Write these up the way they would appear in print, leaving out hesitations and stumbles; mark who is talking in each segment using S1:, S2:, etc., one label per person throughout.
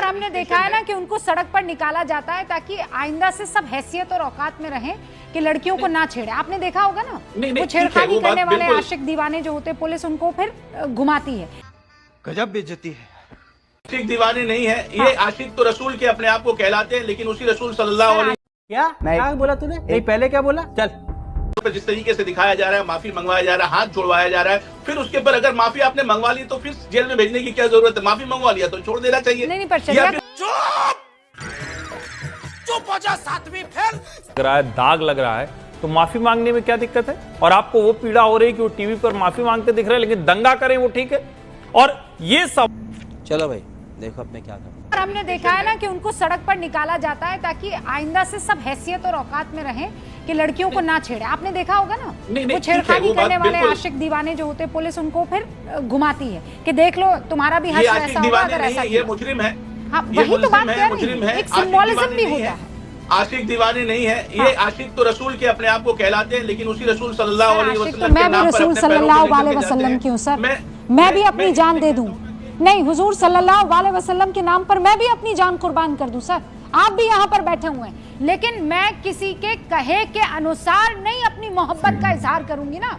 S1: हमने देखा है ना कि उनको सड़क पर निकाला जाता है ताकि आइंदा से सब हैसियत और औकात में रहें कि लड़कियों को ना छेड़े। आपने देखा होगा ना, वो छेड़खानी करने वाले आशिक दीवाने जो होते, पुलिस उनको फिर घुमाती है।
S2: गजब बेइज्जती है।
S3: आशिक दीवाने नहीं है ये, आशिक तो रसूल के अपने आप को कहलाते हैं, लेकिन उसी रसूल सल्लल्लाहु अलैहि
S4: क्या बोला तूने? नहीं, पहले क्या बोला? चल,
S3: पर जिस तरीके से दिखाया जा रहा है, माफी मंगवाया जा रहा है, हाथ जोड़वाया जा रहा है, फिर उसके पर अगर माफी आपने मंगवा ली तो फिर जेल में भेजने की क्या जरूरत है? माफी मंगवा लिया तो छोड़ देना चाहिए।
S1: नहीं पर चलिए
S2: चुप हो जा, सातवीं फेल।
S5: लग रहा है, दाग लग रहा है, तो माफी मांगने में क्या दिक्कत है? और आपको वो पीड़ा हो रही है कि वो टीवी पर माफी मांगते दिख रहे हैं, लेकिन दंगा करें वो ठीक है। और ये सब
S4: चलो भाई देखो अब मैं क्या करूं।
S1: और हमने देखा है ना कि उनको सड़क पर निकाला जाता है ताकि आइंदा से सब हैसियत और औकात में रहें कि लड़कियों को ना छेड़े। आपने देखा होगा ना, वो छेड़खानी करने वाले आशिक दीवाने जो होते, पुलिस उनको फिर घुमाती है कि देख लो तुम्हारा भी हक ऐसा होगा अगर ऐसा
S3: ये मुजरिम है।
S1: हाँ, वही तो बात कह रही हूं, एक सिंबोलिज्म भी होता है।
S3: आशिक दीवाने नहीं है ये, आशिक तो रसूल के अपने आप को कहलाते हैं, लेकिन उसी रसूल सल्लल्लाहु अलैहि वसल्लम
S1: मैं भी रसूल सल्लल्लाहु अलैहि वसल्लम की हूं सर, मैं भी अपनी जान दे दूं। नहीं, हुजूर सल्लल्लाहु अलैहि वसल्लम के नाम पर मैं भी अपनी जान कुर्बान कर दूं सर। आप भी यहाँ पर बैठे हुए हैं, लेकिन मैं किसी के कहे के अनुसार नहीं अपनी मोहब्बत का इजहार करूंगी ना।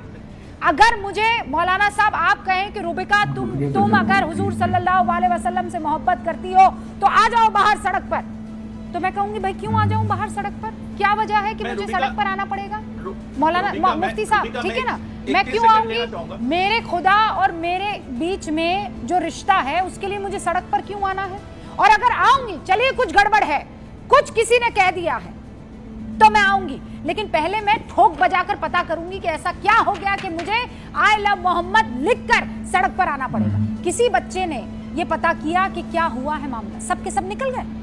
S1: अगर मुझे मौलाना साहब आप कहें कि रुबिका तुम अगर हुजूर सल्लल्लाहु अलैहि वसल्लम से मोहब्बत करती हो तो आ जाओ बाहर सड़क पर, तो मैं कहूंगी भाई क्यों आ जाऊं बाहर सड़क पर? क्या वजह है कि मुझे सड़क पर आना पड़ेगा? मौलाना मुफ्ती साहब ठीक है ना, मैं क्यों आऊंगी? मेरे खुदा और मेरे बीच में जो रिश्ता है उसके लिए मुझे सड़क पर क्यों आना है? और अगर आऊंगी, चलिए कुछ गड़बड़ है, कुछ किसी ने कह दिया है तो मैं आऊंगी, लेकिन पहले मैं ठोक बजाकर पता करूंगी कि ऐसा क्या हो गया कि मुझे आई लव मोहम्मद लिखकर सड़क पर आना पड़ेगा। किसी बच्चे ने ये पता किया कि क्या हुआ है मामला, सबके सब निकल गए।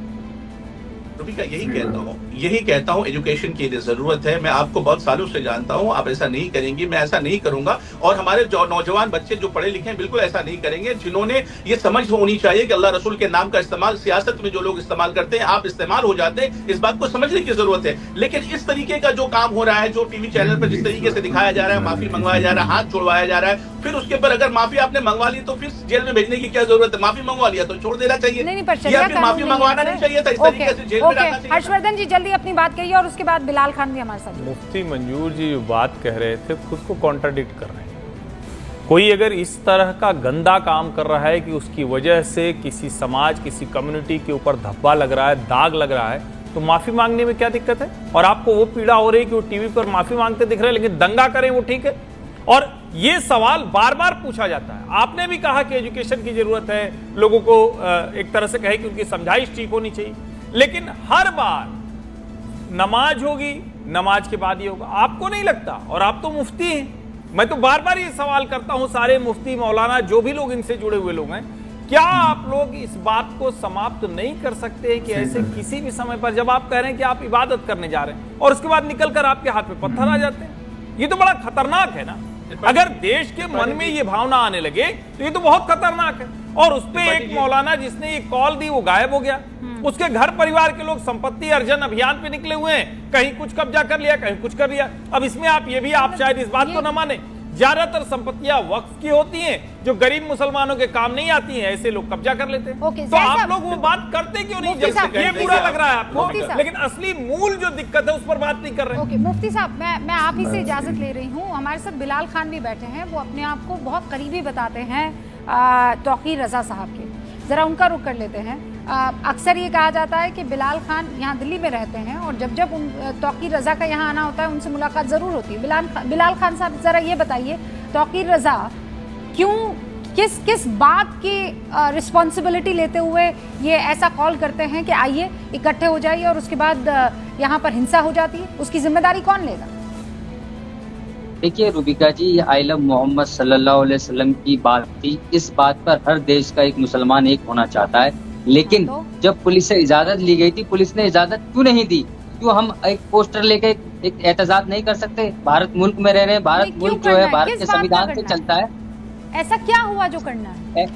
S3: रुबिका यही कहता हूँ एजुकेशन की जरूरत है। मैं आपको बहुत सालों से जानता हूँ, आप ऐसा नहीं करेंगी, मैं ऐसा नहीं करूंगा, और हमारे जो नौजवान बच्चे जो पढ़े लिखे हैं बिल्कुल ऐसा नहीं करेंगे। जिन्होंने ये समझ होनी चाहिए कि अल्लाह रसूल के नाम का इस्तेमाल सियासत में जो लोग इस्तेमाल करते हैं, आप इस्तेमाल हो जाते हैं, इस बात को समझने की जरूरत है। लेकिन इस तरीके का जो काम हो रहा है, जो टीवी चैनल पर जिस तरीके से दिखाया जा रहा है, माफी मंगवाया जा रहा है, हाथ जोड़वाया जा रहा है, फिर उसके पर अगर माफी आपने मंगवा ली तो फिर जेल में भेजने की क्या जरूरत है? माफी मंगवा लिया तो छोड़ देना चाहिए।
S1: नहीं पर
S3: माफी मंगवाना नहीं चाहिए था, इस तरीके से जेल में डालना चाहिए।
S1: हर्षवर्धन जी जल्दी अपनी बात कहिए और उसके बाद बिलाल खान भी हमारे साथ।
S5: मुफ्ती मंजूर जी जो बात कह रहे थे खुद को कॉन्ट्राडिक्ट कर रहे हैं। कोई अगर इस तरह का गंदा काम कर रहा है कि उसकी वजह से किसी समाज, किसी कम्युनिटी के ऊपर धब्बा लग रहा है, दाग लग रहा है, तो माफी मांगने में क्या दिक्कत है? और आपको वो पीड़ा हो रही है कि वो टीवी पर माफी मांगते दिख रहे हैं, लेकिन दंगा करें वो ठीक है। और ये सवाल बार बार पूछा जाता है। आपने भी कहा कि एजुकेशन की जरूरत है, लोगों को एक तरह से कहे कि उनकी समझाइश ठीक होनी चाहिए, लेकिन हर बार नमाज होगी, नमाज के बाद ही होगा। आपको नहीं लगता? और आप तो मुफ्ती हैं, मैं तो बार बार ये सवाल करता हूं, सारे मुफ्ती मौलाना जो भी लोग इनसे जुड़े हुए लोग हैं, क्या आप लोग इस बात को समाप्त नहीं कर सकते कि ऐसे किसी भी समय पर जब आप कह रहे हैं कि आप इबादत करने जा रहे हैं और उसके बाद निकलकर आपके हाथ में पत्थर आ जाते हैं? ये तो बड़ा खतरनाक है ना। अगर देश के मन में ये भावना आने लगे तो ये तो बहुत खतरनाक है। और उसपे एक मौलाना जिसने ये कॉल दी वो गायब हो गया, उसके घर परिवार के लोग संपत्ति अर्जन अभियान पे निकले हुए हैं, कहीं कुछ कब्जा कर लिया, कहीं कुछ कर लिया। अब इसमें आप ये भी, आप शायद इस बात को न माने, ज्यादातर संपत्तियां वक्फ की होती हैं, जो गरीब मुसलमानों के काम नहीं आती हैं, ऐसे लोग कब्जा कर लेते हैं। तो आप लोग वो बात करते क्यों नहीं? ये बुरा लग रहा है आपको, लेकिन असली मूल जो दिक्कत है उस पर बात नहीं कर रहे।
S1: ओके मुफ्ती साहब, मैं आप ही से इजाजत ले रही हूँ। हमारे साथ बिलाल खान भी बैठे हैं, वो अपने आप को बहुत करीबी बताते हैं तौकीर रजा साहब के, जरा उनका रुख कर लेते हैं। अक्सर ये कहा जाता है कि बिलाल खान यहाँ दिल्ली में रहते हैं और जब जब तौकीर रजा का यहाँ आना होता है उनसे मुलाकात ज़रूर होती है। बिलाल खान साहब ज़रा ये बताइए, तौकीर रजा क्यों, किस बात की रिस्पॉन्सिबिलिटी लेते हुए ये ऐसा कॉल करते हैं कि आइए इकट्ठे हो जाइए और उसके बाद यहाँ पर हिंसा हो जाती है, उसकी जिम्मेदारी कौन लेगा?
S6: देखिए रुबिका जी, ये आई लव मोहम्मद सल्लल्लाहु अलैहि वसल्लम की बात थी। इस बात पर हर देश का एक मुसलमान एक होना चाहता है, लेकिन जब पुलिस से इजाजत ली गई थी, पुलिस ने इजाजत क्यों नहीं दी? क्यों हम एक पोस्टर लेके एक एहतजाज नहीं कर सकते? भारत मुल्क में रह रहे हैं, भारत मुल्क जो है भारत के संविधान से चलता है।
S1: ऐसा क्या हुआ जो करना है?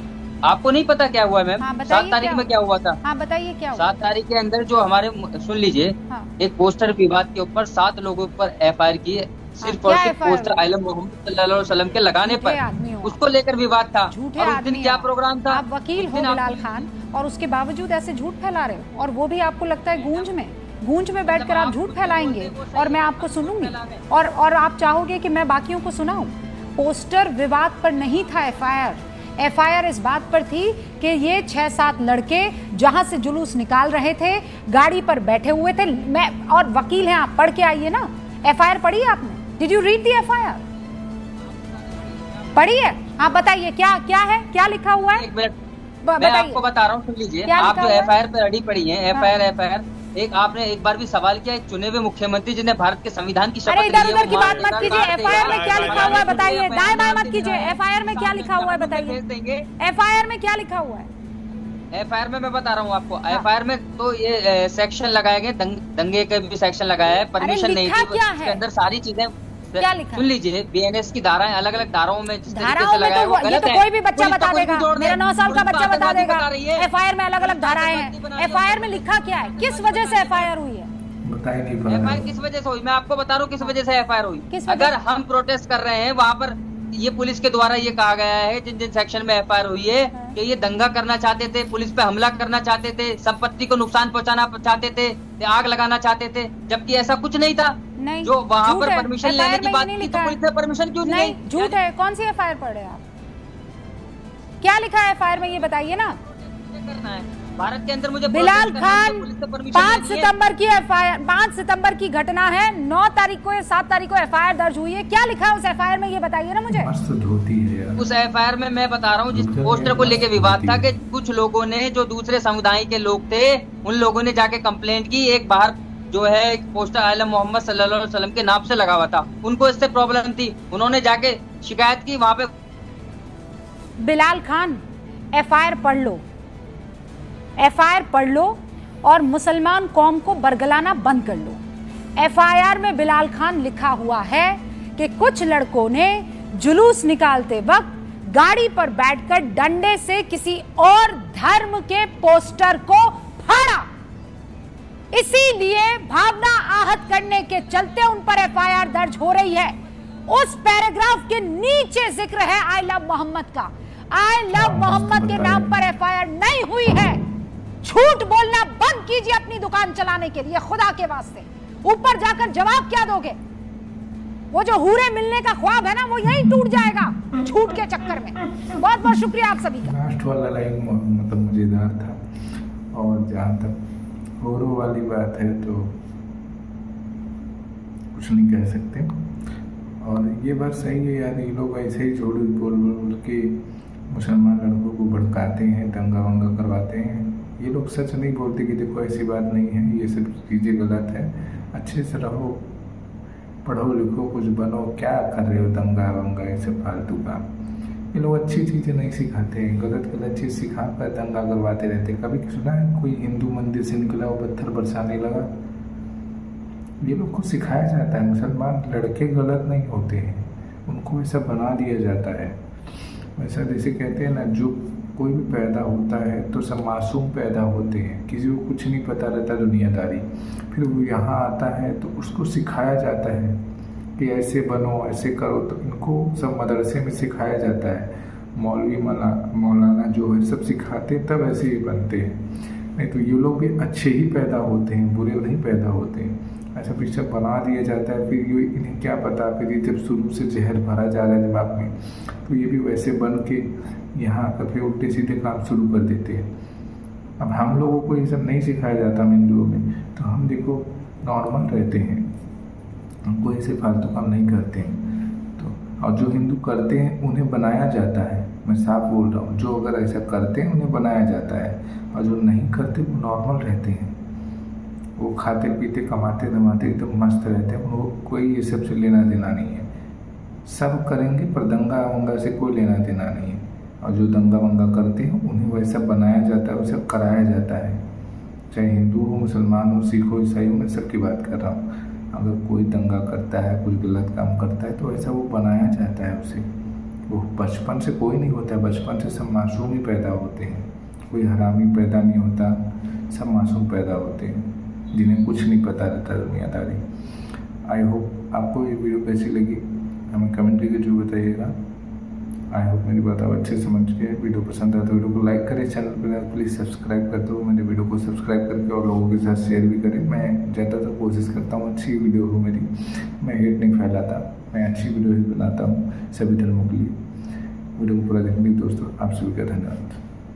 S6: आपको नहीं पता क्या हुआ है मैम? 7 तारीख में क्या हुआ था?
S1: हाँ बताइए क्या हुआ?
S6: 7 तारीख के अंदर जो हमारे, सुन लीजिए, एक पोस्टर विवाद के ऊपर 7 लोगों पर FIR की, सिर्फ और सिर्फ पोस्टर आई लव मोहम्मद सल्लल्लाहु अलैहि वसल्लम के लगाने पर, उसको लेकर विवाद था। और उस दिन क्या प्रोग्राम था?
S1: आप वकील हो बिलाल खान, और उसके बावजूद ऐसे झूठ फैला रहे हो, और वो भी आपको लगता है गूंज में बैठकर आप झूठ फैलाएंगे और मैं आपको सुनूंगी, और आप चाहोगे कि मैं बाकियों को सुनाऊं। पोस्टर विवाद पर नहीं था, एफआईआर इस बात पर थी कि ये 6-7 लड़के जहां से जुलूस निकाल रहे थे, गाड़ी पर बैठे हुए थे। मैं और वकील हैं आप, पढ़ के आइए ना। एफआईआर पढ़ी है आपने? Did you read the FIR? पढ़ी है? हाँ बताइए क्या है, क्या लिखा हुआ है?
S6: एक मिनट मैं आपको बता रहा हूँ, सुन लीजिए। आप जो एफआईआर पे अड़ी पड़ी है, एफआईआर एक आपने एक बार भी सवाल किया, एक चुने हुए मुख्यमंत्री जिन्हें भारत के संविधान की शपथ ली है।
S1: इधर उधर की बात मत कीजिए, एफआईआर में क्या लिखा हुआ है बताइए। दाएं बाएं मत कीजिए, एफआईआर में क्या लिखा हुआ है बताइए। एफआईआर में क्या लिखा हुआ है?
S6: एफआईआर में मैं बता रहा हूँ आपको। एफआईआर में तो ये सेक्शन लगाए गए, दंगे के भी सेक्शन लगाया है, परमिशन नहीं थी उसके अंदर, सारी चीजें
S1: क्या लिखा?
S6: सुन लीजिए, बीएनएस की धाराएं अलग अलग धाराओं में जिस तरीके से लगाया वो
S1: ये
S6: गलत
S1: तो
S6: है।
S1: कोई भी बच्चा बता देगा, मेरा 9 साल का बच्चा बता देगा।
S6: है
S1: एफआईआर में अलग अलग धाराएं हैं, एफआईआर में लिखा क्या है, किस वजह से एफआईआर हुई है?
S6: एफआईआर किस वजह से हुई, मैं आपको बता रहा हूँ किस वजह से एफआईआर हुई। अगर हम प्रोटेस्ट कर रहे हैं वहाँ पर ये पुलिस के द्वारा ये कहा गया है, जिन जिन सेक्शन में एफआईआर हुई है, कि ये दंगा करना चाहते थे, पुलिस पे हमला करना चाहते थे, संपत्ति को नुकसान पहुंचाना चाहते थे, आग लगाना चाहते थे, जबकि ऐसा कुछ नहीं था।
S1: नहीं,
S6: जो वहाँ पर परमिशन लेने की बात की तो पुलिस ने परमिशन क्यों नहीं?
S1: झूठ है। कौन सी एफआईआर पढ़ रहे हैं आप? क्या लिखा है एफआईआर में ये बताइए ना।
S6: करना है भारत के अंदर मुझे
S1: बिलाल खान 5 सितंबर की एफआईआर, 5 सितंबर की घटना है, 9 तारीख को या 7 तारीख को एफआईआर दर्ज हुई है। क्या लिखा है उस एफआईआर में ये बताइए ना मुझे।
S6: उस एफआईआर में मैं बता रहा हूँ, जिस पोस्टर को लेके विवाद था कि कुछ लोगों ने, जो दूसरे समुदाय के लोग थे, उन लोगों ने जाके कंप्लेंट की। एक बाहर जो है एक पोस्टर आलम मोहम्मद सल्लल्लाहु अलैहि वसल्लम के नाम से लगा हुआ था, उनको इससे प्रॉब्लम थी, उन्होंने जाके शिकायत की वहाँ पे।
S1: बिलाल खान एफआईआर पढ़ लो, एफआईआर पढ़ लो और मुसलमान कौम को बरगलाना बंद कर लो। एफआईआर में बिलाल खान लिखा हुआ है कि कुछ लड़कों ने जुलूस निकालते वक्त गाड़ी पर बैठकर डंडे से किसी और धर्म के पोस्टर को फाड़ा, इसीलिए भावना आहत करने के चलते उन पर एफआईआर दर्ज हो रही है। उस पैराग्राफ के नीचे जिक्र है आई लव मोहम्मद का। आई लव मोहम्मद के नाम पर एफआईआर नहीं हुई है। झूठ बोलना बंद कीजिए अपनी दुकान चलाने के लिए, खुदा के वास्ते। ऊपर जाकर जवाब क्या दोगे? वो जो हूरे मिलने का ख्वाब है ना, वो यहीं टूट जाएगा झूठ के चक्कर में। बहुत बहुत शुक्रिया आप सभी का।
S7: लास्ट वाला लाइन मतलब मजेदार था, और जहाँ तक होरो वाली बात है तो कुछ नहीं कह सकते। और ये बात सही है यार, ये लोग ऐसे ही झूठ बोल बोल के मुसलमान लड़कों को भड़काते हैं, दंगा वंगा करवाते हैं। ये लोग सच नहीं बोलते कि देखो ऐसी बात नहीं है, ये सब चीज़ें गलत है, अच्छे से रहो, पढ़ो लिखो, कुछ बनो, क्या कर रहे हो दंगा वंगा ये सब फालतू काम। ये लोग अच्छी चीज़ें नहीं सिखाते हैं, गलत गलत चीज़ सिखा कर दंगा करवाते रहते हैं। कभी सुना है कोई हिंदू मंदिर से निकला वो पत्थर बरसाने लगा? ये लोग को सिखाया जाता है मुसलमान लड़के गलत नहीं होते हैं, उनको ऐसा बना दिया जाता है। वैसा जैसे कहते हैं ना, जो कोई भी पैदा होता है तो सब मासूम पैदा होते हैं, किसी को कुछ नहीं पता रहता दुनियादारी, फिर वो यहाँ आता है तो उसको सिखाया जाता है कि ऐसे बनो, ऐसे करो। तो इनको सब मदरसे में सिखाया जाता है, मौलवी मौलाना जो है सब सिखाते हैं, तब ऐसे ही बनते हैं। नहीं तो ये लोग भी अच्छे ही पैदा होते हैं, बुरे नहीं पैदा होते हैं। ऐसा पीछे बना दिया जाता है, फिर ये इन्हें क्या पता, फिर ये जब शुरू से जहर भरा जा रहा है दिमाग में, तो ये भी वैसे बन के यहाँ आकर फिर उल्टे सीधे काम शुरू कर देते हैं। अब हम लोगों को ये सब नहीं सिखाया जाता हिंदुओं में, तो हम देखो नॉर्मल रहते हैं, हमको ऐसे फालतू काम नहीं करते हैं। तो और जो हिंदू करते हैं उन्हें बनाया जाता है, मैं साफ बोल रहा हूँ, जो अगर ऐसा करते हैं उन्हें बनाया जाता है, और जो नहीं करते वो नॉर्मल रहते हैं, वो खाते पीते कमाते धमाते एकदम मस्त रहते हैं, उनको कोई ये सब से लेना देना नहीं है। सब करेंगे पर दंगा वंगा से कोई लेना देना नहीं है, और जो दंगा वंगा करते हैं उन्हें वैसा बनाया जाता है, वैसा कराया जाता है। चाहे हिंदू हो, मुसलमान हो, सिख हो, ईसाई हो, मैं सबकी बात कर रहा हूँ। अगर कोई दंगा करता है, कुछ गलत काम करता है, तो ऐसा वो बनाया जाता है उसे। वो बचपन से कोई नहीं होता है, बचपन से सब मासूम ही पैदा होते हैं, कोई हरामी पैदा नहीं होता, सब मासूम पैदा होते हैं जिन्हें कुछ नहीं पता रहता दुनियादारी। आई होप आपको ये वीडियो कैसी लगी, हमें कमेंट करके जरूर बताइएगा। आई होप मेरी बात आप अच्छे से समझ गए। वीडियो पसंद आए तो वीडियो को लाइक करें, चैनल पर प्लीज़ सब्सक्राइब कर दो। मेरे वीडियो को सब्सक्राइब करके और लोगों के साथ शेयर भी करें। मैं ज़्यादातर कोशिश करता हूँ अच्छी वीडियो हो मेरी, मैं हेट नहीं फैलाता, मैं अच्छी वीडियो ही बनाता हूँ सभी धर्मों के लिए। वीडियो को पूरा देखने के लिए दोस्तों आप सभी का धन्यवाद।